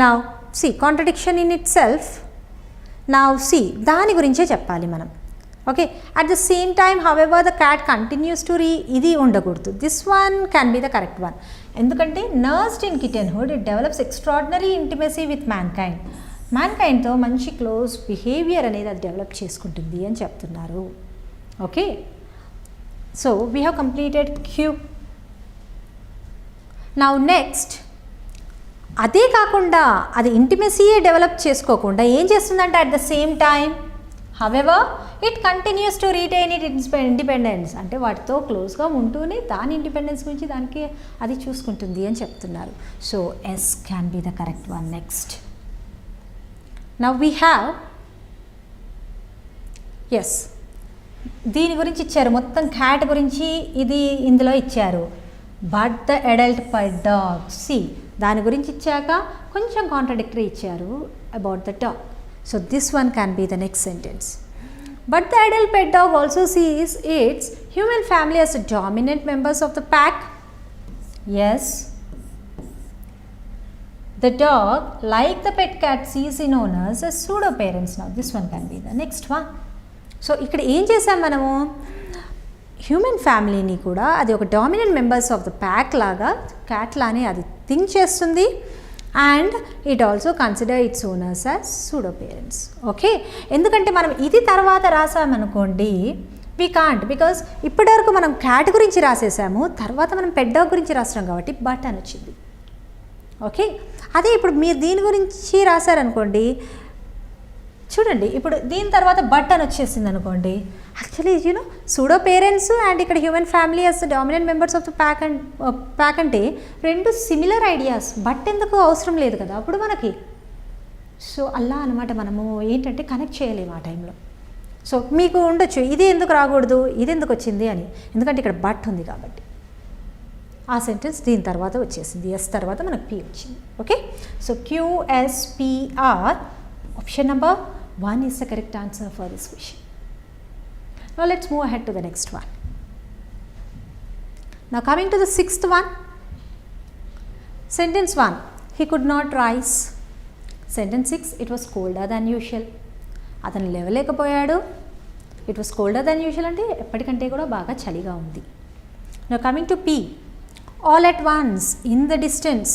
Now see, contradiction in itself. Now see, దాని గురించే చెప్పాలి మనం. Okay, at the same time however the cat continues to ఇది ఉండకూడదు. This one can be the correct one. ఎందుకంటే nursed in kittenhood, it develops extraordinary intimacy with mankind. మ్యాన్ కైండ్తో మంచి క్లోజ్ బిహేవియర్ అనేది అది డెవలప్ చేసుకుంటుంది అని చెప్తున్నారు. Okay, so we have completed Q. Now next, అదే కాకుండా అది ఇంటిమసీయే డెవలప్ చేసుకోకుండా ఏం చేస్తుందంటే at the same time however it continues to retain it independence. అంటే వాటితో క్లోజ్గా ఉంటూనే దాని ఇండిపెండెన్స్ గురించి దానికి అది చూసుకుంటుంది అని చెప్తున్నారు. So S can be the correct one. Next, now we have దీని గురించి ఇచ్చారు, మొత్తం క్యాట్ గురించి ఇది ఇందులో ఇచ్చారు. But the adult pet dog, C దాని గురించి ఇచ్చాక కొంచెం కాంట్రడిక్టరీ ఇచ్చారు about the dog. So this one can be the next sentence. But the adult pet dog also sees its human family as dominant members of the pack. Yes. The dog, like the pet cat, sees in owners as pseudo parents. Now this one can be the next one. So ఇక్కడ ఏం చేసాం మనము? Human ఫ్యామిలీని కూడా అది ఒక dominant members of the pack లాగా cat లానే అది థింక్ చేస్తుంది. And it also consider it's owners as pseudo parents. Okay, ఎందుకంటే మనం ఇది తర్వాత రాసామనుకోండి వీ కాంట్, బికాస్ ఇప్పటివరకు మనం క్యాట్ గురించి రాసేసాము, తర్వాత మనం పెట్ డాగ్ గురించి రాస్తాం కాబట్టి బట్ అని వచ్చింది. ఓకే, అదే ఇప్పుడు మీరు దీని గురించి రాశారనుకోండి, చూడండి ఇప్పుడు దీని తర్వాత బట్ అని వచ్చేసింది అనుకోండి, actually you know pseudo parents and ఇక్కడ human family as the dominant members of the pack అంటే రెండు సిమిలర్ ఐడియాస్, బట్ ఎందుకు అవసరం లేదు కదా అప్పుడు మనకి. సో అలా అనమాట, మనము ఏంటంటే కనెక్ట్ చేయలేము ఆ టైంలో. సో మీకు ఉండొచ్చు ఇది ఎందుకు రాకూడదు, ఇది ఎందుకు వచ్చింది అని, ఎందుకంటే ఇక్కడ బట్ ఉంది కాబట్టి. ఆ సెంటెన్స్ దీని తర్వాత వచ్చేసింది, ఎస్ తర్వాత మనకు పి వచ్చింది. Okay, so QSPR option number 1 is the correct answer for this question. Now let's move ahead to the next one. Now coming to the sixth one, sentence 1, he could not rise. Sentence 6, it was colder than usual. అతను లేవలేకపోయాడు. It was colder than usual అంటే ఎప్పటికంటే కూడా బాగా చలిగా ఉంది. Now coming to P, all at once in the distance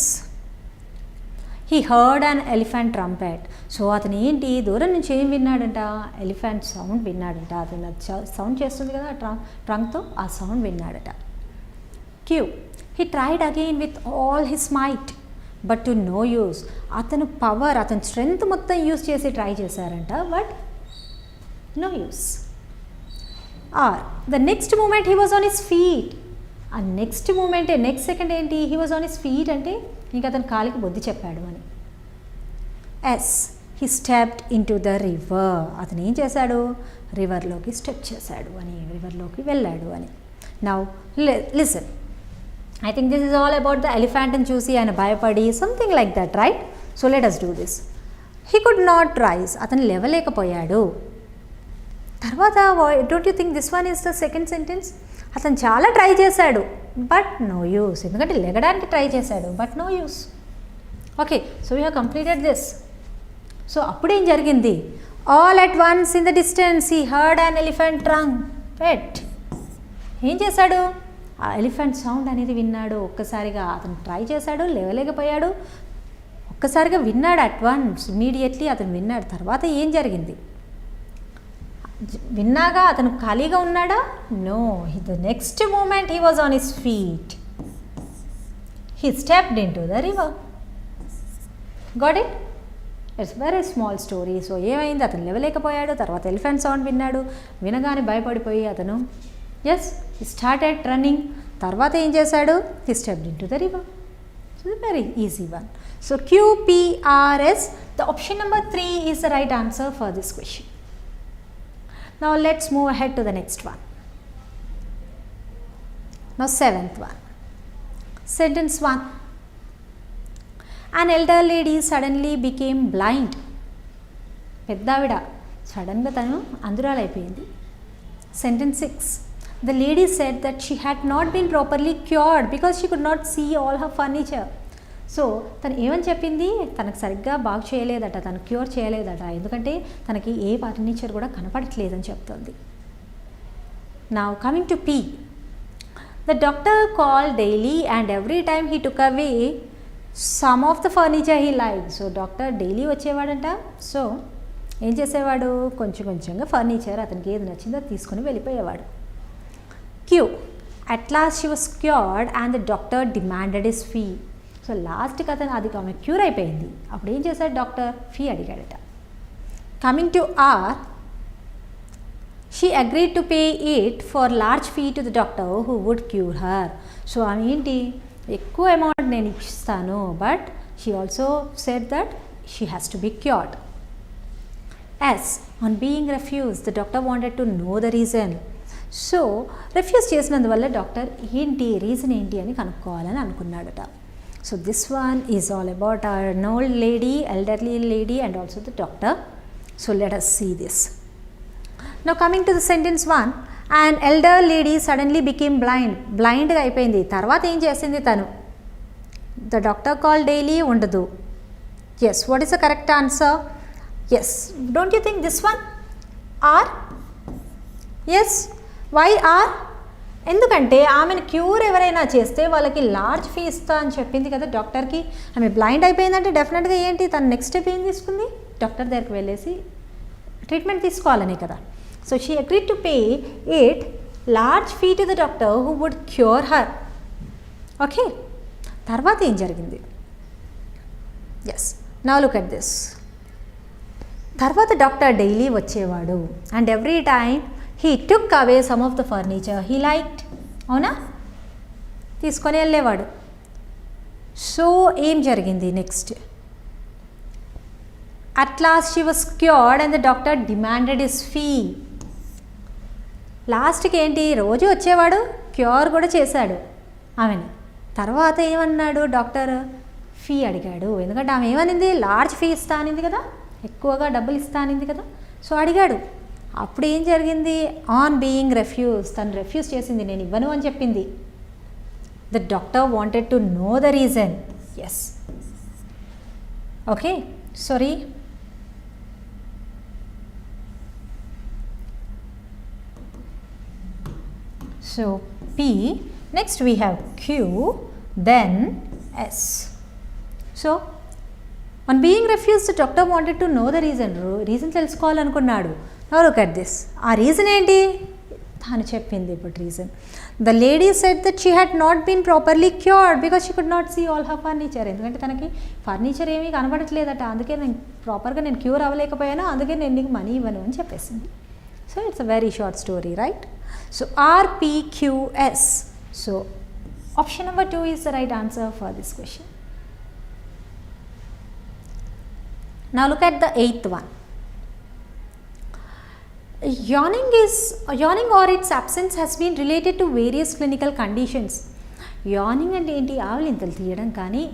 he heard an elephant trumpet. So అతను ఏంటి దూరం నుంచి ఏం విన్నాడంట, ఎలిఫెంట్ సౌండ్ విన్నాడంట. అతను సౌండ్ చేస్తుంది కదా ట్రంక్తో, ఆ sound విన్నాడట. Q, he tried again with all his might but to no use. అతను పవర్, అతని స్ట్రెంగ్త్ మొత్తం యూజ్ చేసి ట్రై చేశారంట, but no use. R, the next moment he was on his feet. ఆ నెక్స్ట్ మూమెంటే, నెక్స్ట్ సెకండ్ ఏంటి, he was on his feet అంటే ఇంకా అతను కాలికి బుద్ధి చెప్పాడు అని. S, he stepped into the river. అతను ఏం చేశాడు, రివర్లోకి స్టెప్ చేశాడు అని, రివర్లోకి వెళ్ళాడు అని. Now listen, I think this is all about the ఎలిఫెంట్ని చూసి ఆయన భయపడి something like that, right? So let us do this. He could not rise. అతను లేవలేకపోయాడు. తర్వాత don't you think this one is the second sentence? అతను చాలా try చేశాడు బట్ నో యూస్, ఎందుకంటే లెగడానికి ట్రై చేశాడు but no use. Okay, so we have completed this. So అప్పుడేం జరిగింది, all at once in the distance he heard an elephant trumpet. ఏం చేశాడు, ఆ ఎలిఫెంట్ సౌండ్ అనేది విన్నాడు ఒక్కసారిగా. అతను ట్రై చేశాడు, లేవలేకపోయాడు, ఒక్కసారిగా విన్నాడు. అట్ వన్స్ ఇమీడియట్లీ అతను విన్నాడు. తర్వాత ఏం జరిగింది, విన్నాగా అతను ఖాళీగా ఉన్నాడా? No, the next moment he was on his feet. He stepped into the river. Got it? It's very small story. So ఏమైంది, అతను లేవలేకపోయాడు, తర్వాత ఎలిఫెంట్ సౌండ్ విన్నాడు, వినగానే భయపడిపోయి అతను ఎస్ హీ స్టార్టెడ్ రన్నింగ్. తర్వాత ఏం చేశాడు, he stepped into the river. So very easy one. So QPRS, the option number 3 is the right answer for this question. Now let's move ahead to the next one. Now seventh one. Sentence 1. An elder lady suddenly became blind. పెద్దావిడ సడన్గా తను అంధురాలైపోయింది. Sentence 6. The lady said that she had not been properly cured because she could not see all her furniture. So తను ఏమని చెప్పింది, తనకు సరిగ్గా బాగు చేయలేదట, తను cure చేయలేదట, ఎందుకంటే తనకి ఏ ఫర్నిచర్ కూడా కనపడట్లేదని చెప్తుంది. Now coming to P, the doctor call daily and every time he took away some of the furniture he like. So doctor daily వచ్చేవాడంట. సో ఏం చేసేవాడు, కొంచెం కొంచెంగా ఫర్నిచర్ అతనికి ఏది నచ్చిందో తీసుకొని వెళ్ళిపోయేవాడు. Q, at last she was cured and the doctor demanded his fee. So లాస్ట్కి అతను అది ఆమె క్యూర్ అయిపోయింది, అప్పుడు ఏం చేశాడు, డాక్టర్ ఫీ అడిగాడట. Coming to R, she agreed to pay it for large fee to the doctor who would cure her. So ఆమె ఏంటి, ఎక్కువ అమౌంట్ నేను ఇస్తాను, but she also said that she has to be cured. S, on being refuse the doctor wanted to know the reason. So refuse చేసినందువల్ల doctor ఏంటి reason ఏంటి అని కనుక్కోవాలని అనుకున్నాడట. So this one is all about an old lady, elderly lady and also the doctor. So let us see this. Now coming to the sentence 1, an elder lady suddenly became blind. Blind గా అయిపోయింది. తర్వాత ఏం చేసింది తను, the doctor called daily ఉండదు. Yes, what is the correct answer? Yes, don't you think this one? R? Yes, why R? ఎందుకంటే ఆమెను cure ఎవరైనా చేస్తే వాళ్ళకి లార్జ్ ఫీ ఇస్తా అని చెప్పింది కదా డాక్టర్కి. ఆమె బ్లైండ్ అయిపోయిందంటే డెఫినెట్గా ఏంటి, తను నెక్స్ట్ స్టెప్ ఏం తీసుకుంది, డాక్టర్ దగ్గరికి వెళ్ళేసి ట్రీట్మెంట్ తీసుకోవాలనే కదా. So she agreed to pay it large fee to the doctor who would cure her. Okay, తర్వాత ఏం జరిగింది? Yes, now look at this. తర్వాత డాక్టర్ డైలీ వచ్చేవాడు and every time he took away some of the furniture he liked. అవునా, తీసుకొని వెళ్ళేవాడు. So ఏం జరిగింది next? At last she was cured and the doctor demanded his fee. లాస్ట్కి ఏంటి, రోజు వచ్చేవాడు, క్యూర్ కూడా చేశాడు ఆమెని. తర్వాత ఏమన్నాడు డాక్టర్? ఫీ అడిగాడు. ఎందుకంటే ఆమె ఏమనింది, లార్జ్ ఫీ ఇస్తా అనింది కదా, ఎక్కువగా డబ్బులు ఇస్తా అనింది కదా. సో అడిగాడు. అప్పుడు ఏం జరిగింది? ఆన్ బీయింగ్ రెఫ్యూజ్, తను రెఫ్యూజ్ చేసింది, నేను ఇవ్వను అని చెప్పింది. The doctor wanted to know the reason. Yes, okay, sorry. So P, next we have Q, then S. So on being refused, the doctor wanted to know the reason. Reason తెలుసుకోవాలనుకున్నాడు. Now look at this. ఆ reason ఏంటి? తాను చెప్పింది ఇప్పుడు reason. The lady said that she had not been properly cured because she could not see all her furniture. ఎందుకంటే తనకి furniture ఏమీ కనబడట్లేదట, అందుకే నేను ప్రాపర్గా నేను క్యూర్ అవ్వలేకపోయాను, అందుకే నేను నీకు మనీ ఇవ్వను అని చెప్పేసింది. So it's a very short story, right? So RPQS. So option number 2 is the right answer for this question. Now look at the 8th one. Yawning or its absence has been related to various clinical conditions. Yawning అంటే ఏంటి? ఆవలింతలు తీయడం. కానీ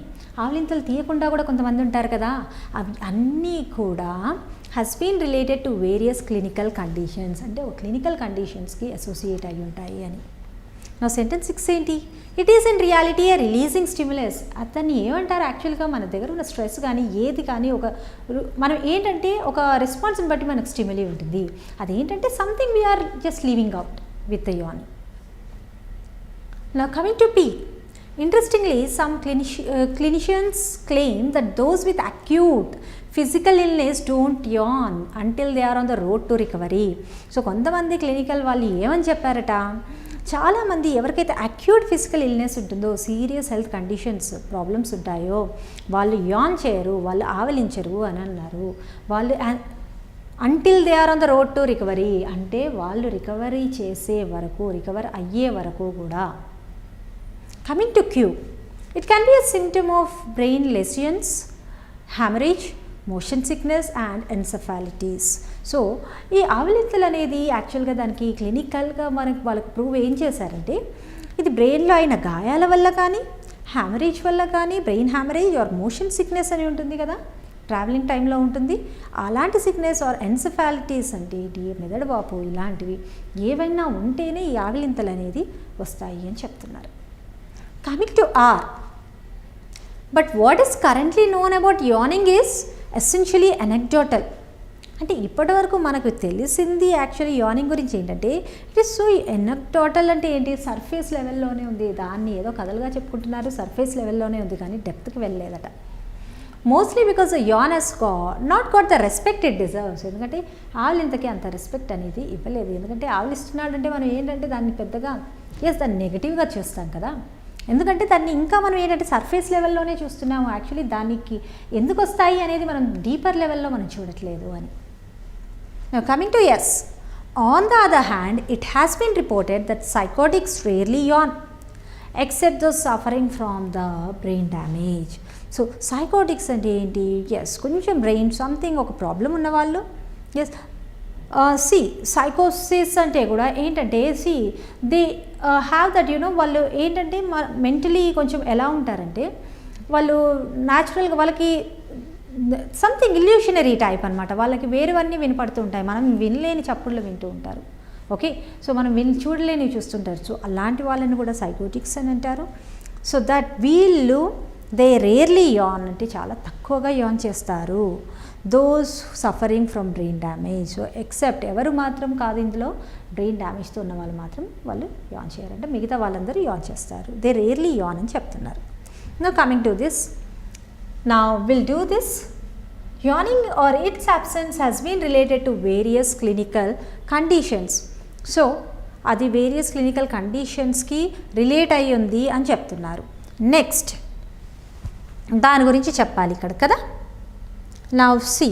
ఆవలింతలు తీయకుండా కూడా కొంతమంది ఉంటారు కదా, అవి అన్నీ కూడా has been related to various clinical conditions. అంటే క్లినికల్ కండిషన్స్కి అసోసియేట్ అయి ఉంటాయి అని. నా సెంటెన్స్ 6 ఏంటి? It is in reality A releasing stimulus. అతన్ని ఏమంటారు యాక్చువల్గా, మన దగ్గర ఉన్న స్ట్రెస్ కానీ ఏది కానీ మనం ఏంటంటే ఒక రెస్పాన్స్ని బట్టి మనకు స్టిమ్యులీ ఉంటుంది. అదేంటంటే something we're just leaving out with the yawn. నా coming to P. Interestingly, some clinicians claim that those with acute physical illness don't yawn until they are on the road to recovery. సో కొంతమంది clinical వాళ్ళు ఏమని చెప్పారట, చాలామంది ఎవరికైతే acute physical illness ఉంటుందో, serious health conditions problems ఉంటాయో, వాళ్ళు యాన్ చేయరు, వాళ్ళు ఆవలించరు అని అన్నారు. వాళ్ళు until they are on the road to recovery అంటే వాళ్ళు రికవరీ చేసే వరకు, రికవర్ అయ్యే వరకు కూడా. Coming to Q, it can be a symptom of brain lesions, hemorrhage, motion sickness and encephalitis. So ఈ ఆవలింతలు అనేది యాక్చువల్గా దానికి క్లినికల్గా వాళ్ళకు ప్రూవ్ ఏం చేశారంటే, ఇది బ్రెయిన్లో అయిన గాయాల వల్ల కానీ, హ్యామరేజ్ వల్ల కానీ, brain haemorrhage are motion sickness అని ఉంటుంది కదా, ట్రావెలింగ్ టైంలో ఉంటుంది, అలాంటి సిక్నెస్ ఆర్ ఎన్సెఫాలిటీస్ అంటే మెదడు వాపు ఇలాంటివి ఏవైనా ఉంటేనే ఈ ఆవలింతలు అనేది వస్తాయి అని చెప్తున్నారు. Coming to R, but what is currently known about yawning is essentially anecdotal. అంటే ఇప్పటివరకు మనకు తెలిసింది యాక్చువల్లీ యానింగ్ గురించి ఏంటంటే, ఇట్ ఈస్ సో ఎనక్డోటల్. అంటే ఏంటి, సర్ఫేస్ లెవెల్లోనే ఉంది, దాన్ని ఏదో కథలుగా చెప్పుకుంటున్నారు, సర్ఫేస్ లెవెల్లోనే ఉంది కానీ డెప్త్కి వెళ్ళలేదట. Mostly because yawn has not got the respect it deserves. ఎందుకంటే ఆవలింతకి అంత రెస్పెక్ట్ అనేది ఇవ్వలేదు. ఎందుకంటే ఆవలిస్తున్నాడంటే మనం ఏంటంటే దాన్ని పెద్దగా దాన్ని నెగిటివ్గా చూస్తాం కదా, ఎందుకంటే దాన్ని ఇంకా మనం ఏంటంటే సర్ఫేస్ లెవెల్లోనే చూస్తున్నాము. యాక్చువల్లీ దానికి ఎందుకు వస్తాయి అనేది మనం డీపర్ లెవెల్లో మనం చూడట్లేదు అని. Now coming to S, on the other hand, it has been reported that psychotics rarely yawn except those suffering from the brain damage. So psychotics అంటే ఏంటి? కొంచెం బ్రెయిన్ సంథింగ్ ఒక ప్రాబ్లం ఉన్నవాళ్ళు. సైకోసిస్ అంటే కూడా ఏంటంటే దే హ్యావ్ దట్ వాళ్ళు ఏంటంటే మెంటలీ కొంచెం ఎలా ఉంటారంటే, వాళ్ళు న్యాచురల్గా వాళ్ళకి సంథింగ్ ఇల్యూషనరీ టైప్ అనమాట. వాళ్ళకి వేరేవన్నీ వినపడుతూ ఉంటాయి, మనం వినలేని చప్పుళ్ళు వింటూ ఉంటారు. ఓకే, సో మనం చూడలేనివి చూస్తుంటారు. సో అలాంటి వాళ్ళని కూడా సైకోటిక్స్ అని అంటారు. సో దట్ వీళ్ళు దే రేర్లీ యాన్ అంటే చాలా తక్కువగా యాన్ చేస్తారు. Those suffering from brain damage. So except ఎవరు మాత్రం కాదు ఇందులో, బ్రెయిన్ డ్యామేజ్తో ఉన్న వాళ్ళు మాత్రం వాళ్ళు యాన్ చేయరంటే మిగతా వాళ్ళందరూ యాన్ చేస్తారు. దే రేర్లీ యాన్ అని చెప్తున్నారు. Now coming to this, now will do this. Yawning or its absence has been related to various clinical conditions. So అది వేరియస్ క్లినికల్ కండిషన్స్కి రిలేట్ అయ్యి ఉంది అని చెప్తున్నారు. నెక్స్ట్ దాని గురించి చెప్పాలి ఇక్కడ కదా. Now C,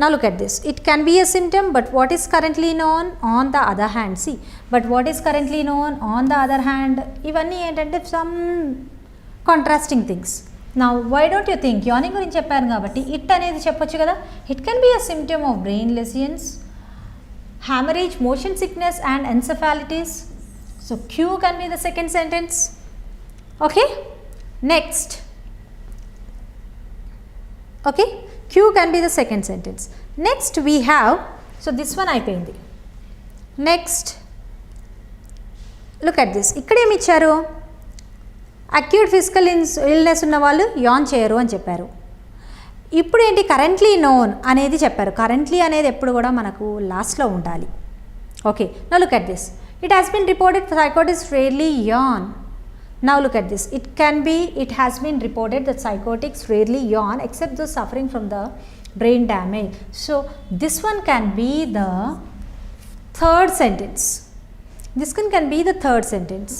now look at this. It can be a symptom but what is currently known on the other hand. C, but what is currently known on the other hand, ఇవన్నీ ఏంటంటే some contrasting things. నా why don't you think, yawning గురించి చెప్పాను కాబట్టి it అనేది చెప్పొచ్చు కదా. It can be a symptom of brain lesions, hemorrhage, motion sickness and encephalitis. So Q can be the second sentence. Okay, next. Okay, Q can be the second sentence. Next we have, so this one అయిపోయింది. Next look at this. ఇక్కడ ఏమి ఇచ్చారు, acute physical illness ఉన్న వాళ్ళు yawn చేయరు అని చెప్పారు. ఇప్పుడు ఏంటి, కరెంట్లీ నోన్ అనేది చెప్పారు. కరెంట్లీ అనేది ఎప్పుడు కూడా మనకు లాస్ట్లో ఉండాలి. Okay, now look at this. It has been reported psychotics rarely yawn. Now look at this. It has been reported that psychotics rarely yawn except those suffering from the brain damage. So this one can be the third sentence. This one can be the third sentence.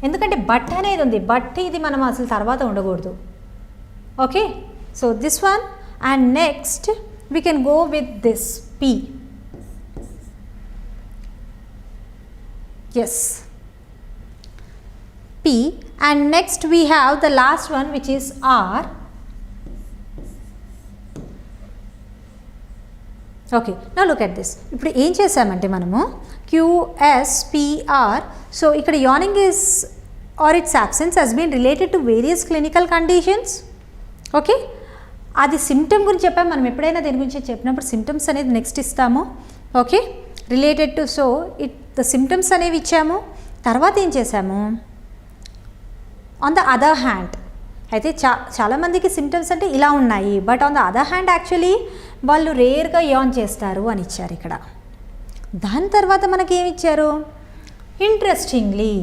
ఎందుకంటే but అనేది ఉంది, but ఇది మనం అసలు తర్వాత ఉండకూడదు. Okay, so this one, and next we can go with this P. Yes, P, and next we have the last one which is R. Okay, now look at this. ఇప్పుడు ఏం చేసామంటే మనము QSPR. సో ఇక్కడ yawning is or its absence has been related to various clinical conditions. Okay, అది symptom గురించి చెప్పాము. మనం ఎప్పుడైనా దేని గురించి చెప్పినప్పుడు సిమ్టమ్స్ అనేది నెక్స్ట్ ఇస్తాము. Okay, related to, so the symptoms అనేవి ఇచ్చాము. తర్వాత ఏం చేసాము, ఆన్ ద అదర్ హ్యాండ్ అయితే చాలామందికి సిమ్టమ్స్ అంటే ఇలా ఉన్నాయి, but on the other hand actually వాళ్ళు రేర్గా యాన్ చేస్తారు అని ఇచ్చారు ఇక్కడ. దాని తర్వాత మనకి ఏమి ఇచ్చారు, ఇంట్రెస్టింగ్లీ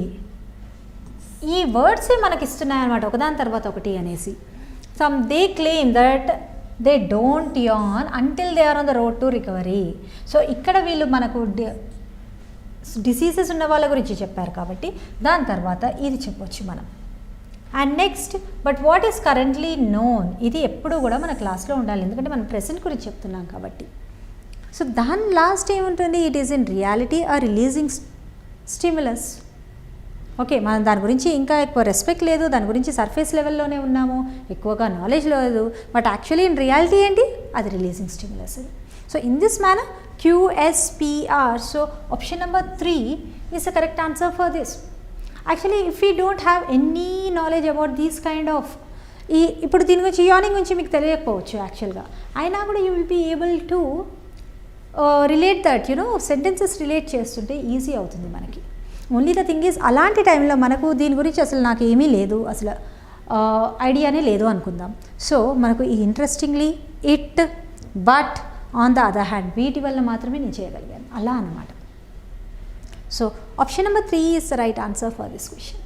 ఈ వర్డ్సే మనకి ఇస్తున్నాయన్నమాట ఒకదాని తర్వాత ఒకటి అనేసి. They claim that they don't yawn until they are on the road to recovery. So ఇక్కడ వీళ్ళు మనకు డిసీజెస్ ఉన్న వాళ్ళ గురించి చెప్పారు కాబట్టి దాని తర్వాత ఇది చెప్పొచ్చు మనం. And next, but what is currently known, ఇది ఎప్పుడు కూడా మన క్లాస్లో ఉండాలి ఎందుకంటే మనం ప్రెసెంట్ గురించి చెప్తున్నాం కాబట్టి. సో దాని లాస్ట్ ఏముంటుంది, it is in reality are releasing stimulus. Okay, మనం దాని గురించి ఇంకా ఎక్కువ రెస్పెక్ట్ లేదు, దాని గురించి సర్ఫేస్ లెవెల్లోనే ఉన్నాము, ఎక్కువగా నాలెడ్జ్ లేదు, బట్ యాక్చువల్లీ ఇన్ రియాలిటీ ఏంటి, అది releasing stimulus. So in this manner QSPR. So option number 3 is the correct answer for this. Actually if you don't have any knowledge about these kind of, ఇప్పుడు దీని గురించి yawning గురించి మీకు తెలియకపోవచ్చు యాక్చువల్గా, అయినా కూడా you will be able to relate that, sentences relate చేస్తుంటే ఈజీ అవుతుంది మనకి. ఓన్లీ ద థింగ్ ఈజ్, అలాంటి టైంలో మనకు దీని గురించి అసలు నాకు ఏమీ లేదు, అసలు ఐడియానే లేదు అనుకుందాం. సో మనకు ఈ interestingly, it, but, on the other hand, వీటి వల్ల మాత్రమే నేను చేయగలిగాను అలా అన్నమాట. So option number 3 is the right answer for this question.